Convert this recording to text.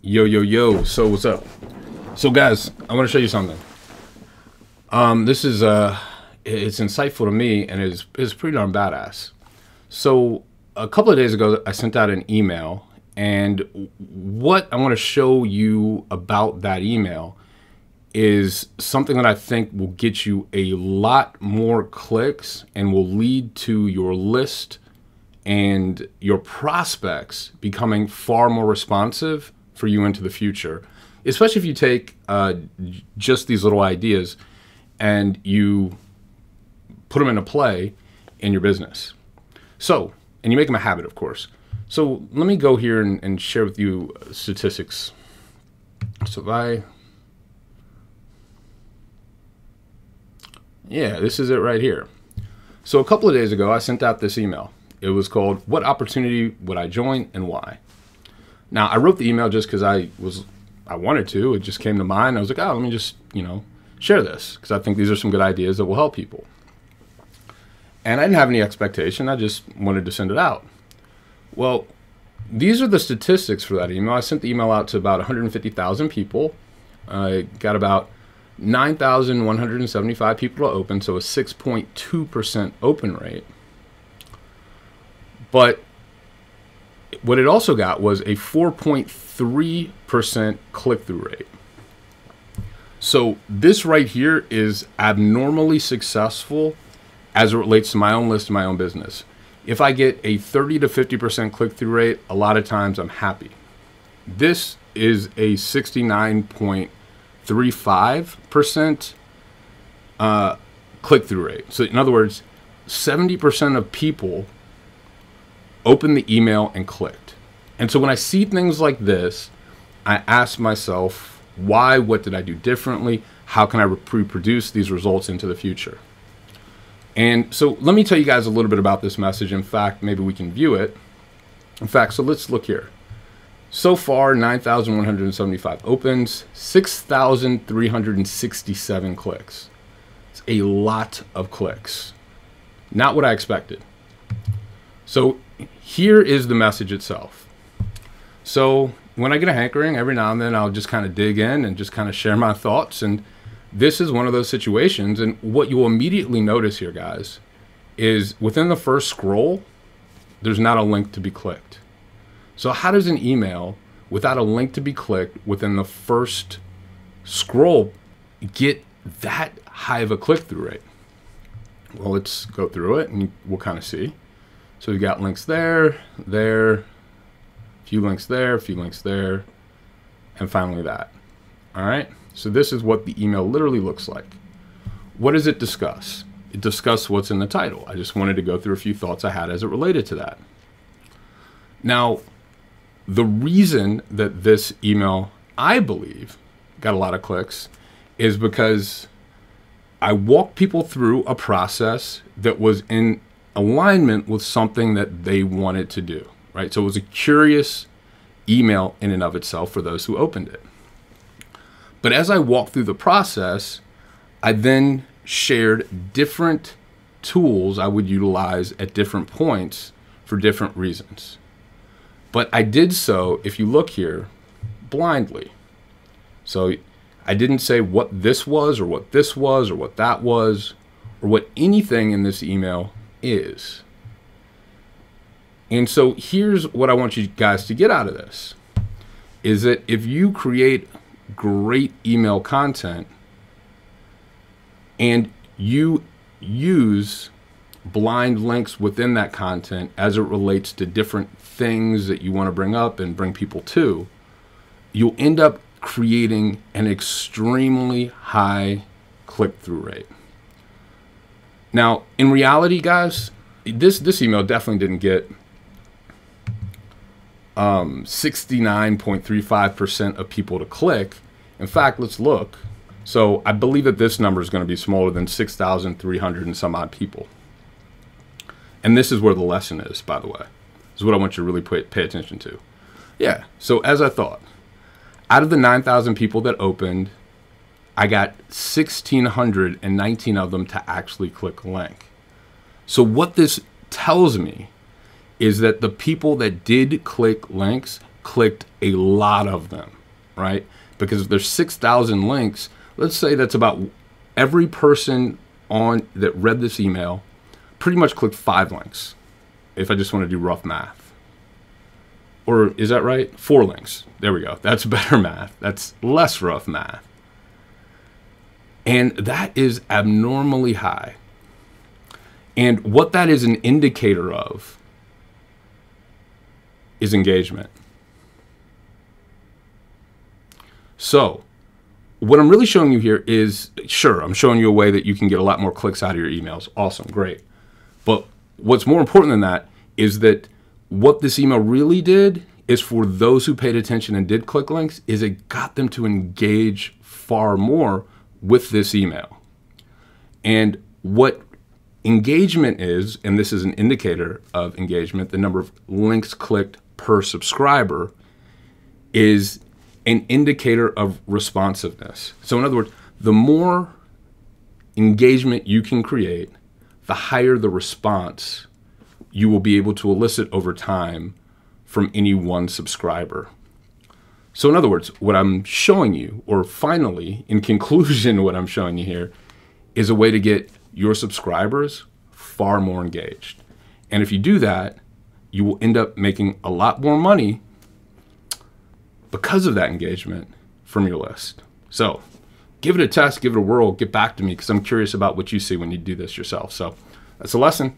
Yo, yo, yo. So what's up? So guys, I want to show you something. This is it's insightful to me and is pretty darn badass. So a couple of days ago, I sent out an email, and what I want to show you about that email is something that I think will get you a lot more clicks and will lead to your list and your prospects becoming far more responsive for you into the future, especially if you take just these little ideas and you put them into play in your business. So, and you make them a habit, of course. So let me go here and share with you statistics. So this is it right here. So a couple of days ago, I sent out this email. It was called, "What opportunity would I join and why?" Now, I wrote the email just because I wanted to. It just came to mind. I was like, oh, let me just, share this because I think these are some good ideas that will help people. And I didn't have any expectation. I just wanted to send it out. Well, these are the statistics for that email. I sent the email out to about 150,000 people. I got about 9,175 people to open, so a 6.2% open rate. But what it also got was a 4.3% click-through rate. So this right here is abnormally successful as it relates to my own list and my own business. If I get a 30 to 50% click-through rate, a lot of times I'm happy. This is a 69.35% click-through rate. So in other words, 70% of people opened the email and clicked. And so when I see things like this, I ask myself, why? What did I do differently? How can I reproduce these results into the future? And so let me tell you guys a little bit about this message. In fact, maybe we can view it. In fact, so let's look here. So far, 9,175 opens, 6,367 clicks. It's a lot of clicks. Not what I expected. So here is the message itself. So when I get a hankering, every now and then I'll just kind of dig in and just kind of share my thoughts. And this is one of those situations. And what you'll immediately notice here, guys, is within the first scroll, there's not a link to be clicked. So how does an email without a link to be clicked within the first scroll get that high of a click-through rate? Well, let's go through it and we'll kind of see. So we've got links there, a few links there, a few links there, and finally that. All right, so this is what the email literally looks like. What does it discuss? It discusses what's in the title. I just wanted to go through a few thoughts I had as it related to that. Now, the reason that this email, I believe, got a lot of clicks is because I walked people through a process that was in alignment with something that they wanted to do, right? So it was a curious email in and of itself for those who opened it. But as I walked through the process, I then shared different tools I would utilize at different points for different reasons. But I did so, if you look here, blindly. So I didn't say what this was or what this was or what that was or what anything in this email is. And so here's what I want you guys to get out of this, is that if you create great email content and you use blind links within that content as it relates to different things that you want to bring up and bring people to, you'll end up creating an extremely high click-through rate. Now, in reality, guys, this email definitely didn't get 69.35% of people to click. In fact, let's look. So I believe that this number is going to be smaller than 6,300 and some odd people. And this is where the lesson is, by the way. This is what I want you to really pay attention to. Yeah, so as I thought, out of the 9,000 people that opened, I got 1,619 of them to actually click a link. So what this tells me is that the people that did click links clicked a lot of them, right? Because if there's 6,000 links, let's say that's about every person on that read this email pretty much clicked 5 links, if I just want to do rough math. Or is that right? 4 links. There we go. That's better math. That's less rough math. And that is abnormally high. And what that is an indicator of is engagement. So what I'm really showing you here is, sure, I'm showing you a way that you can get a lot more clicks out of your emails. Awesome, great. But what's more important than that is that what this email really did is, for those who paid attention and did click links, is it got them to engage far more with this email. And what engagement is, and this is an indicator of engagement, the number of links clicked per subscriber, is an indicator of responsiveness. So in other words, the more engagement you can create, the higher the response you will be able to elicit over time from any one subscriber. So in other words, what I'm showing you, or finally, in conclusion, what I'm showing you here, is a way to get your subscribers far more engaged. And if you do that, you will end up making a lot more money because of that engagement from your list. So give it a test, give it a whirl, get back to me, because I'm curious about what you see when you do this yourself. So that's a lesson.